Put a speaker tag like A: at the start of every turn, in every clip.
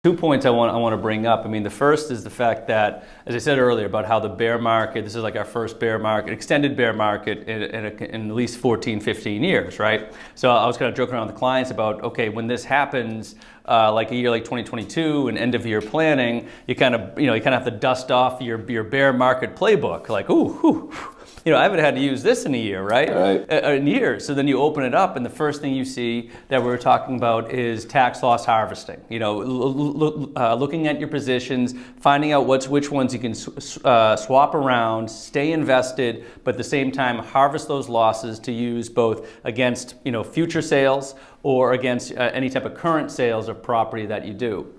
A: Two points I want to bring up. I mean, the first is the fact that, as I said earlier, about how the bear market, this is like our first bear market, extended bear market in at least 14, 15 years, right? So I was kind of joking around with the clients about, okay, when this happens, like a year like 2022 and end of year planning, you kind of have to dust off your bear market playbook. Like, ooh, I haven't had to use this in a year, right? In years. So then you open it up, and the first thing you see that we're talking about is tax loss harvesting. Looking at your positions, finding out which ones you can swap around, stay invested, but at the same time harvest those losses to use both against future sales or against any type of current sales of property that you do.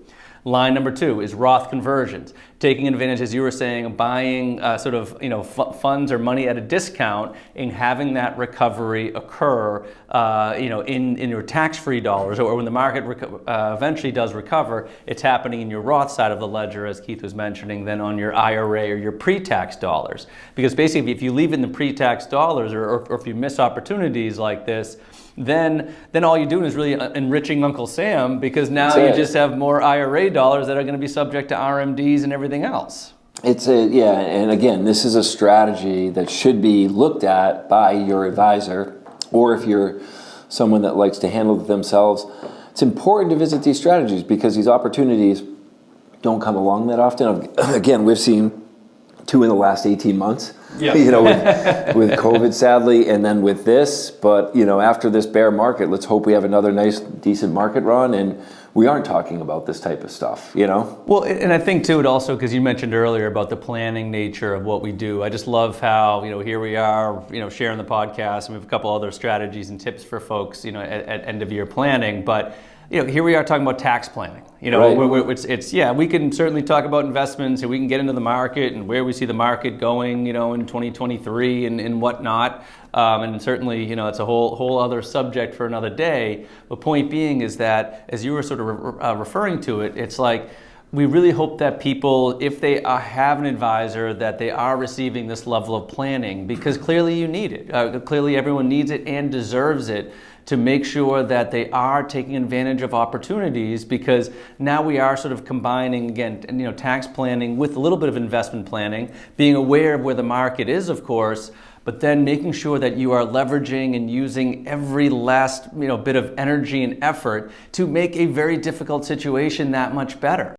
A: Line number two is Roth conversions, taking advantage, as you were saying, of buying funds or money at a discount and having that recovery occur, in your tax-free dollars, or when the market eventually does recover, it's happening in your Roth side of the ledger, as Keith was mentioning, than on your IRA or your pre-tax dollars. Because basically, if you leave in the pre-tax dollars, or if you miss opportunities like this, then all you're doing is really enriching Uncle Sam, because now you just have more IRA dollars that are going to be subject to RMDs and everything else.
B: And again, this is a strategy that should be looked at by your advisor, or if you're someone that likes to handle it themselves. It's important to visit these strategies because these opportunities don't come along that often. Again, we've seen 2 in the last 18 months.
A: Yeah.
B: With COVID, sadly, and then with this. But, after this bear market, let's hope we have another nice, decent market run, and we aren't talking about this type of stuff,
A: Well, and I think, too, it also, because you mentioned earlier about the planning nature of what we do. I just love how, here we are, sharing the podcast, and we have a couple other strategies and tips for folks, at end of year planning. But, here we are talking about tax planning.
B: Right.
A: We can certainly talk about investments, and we can get into the market and where we see the market going, in 2023 and whatnot. And certainly, it's a whole other subject for another day. The point being is that, as you were sort of referring to it, it's like, we really hope that people, if they have an advisor, that they are receiving this level of planning, because clearly you need it. Clearly everyone needs it and deserves it, to make sure that they are taking advantage of opportunities, because now we are sort of combining, again, tax planning with a little bit of investment planning, being aware of where the market is, of course, but then making sure that you are leveraging and using every last bit of energy and effort to make a very difficult situation that much better.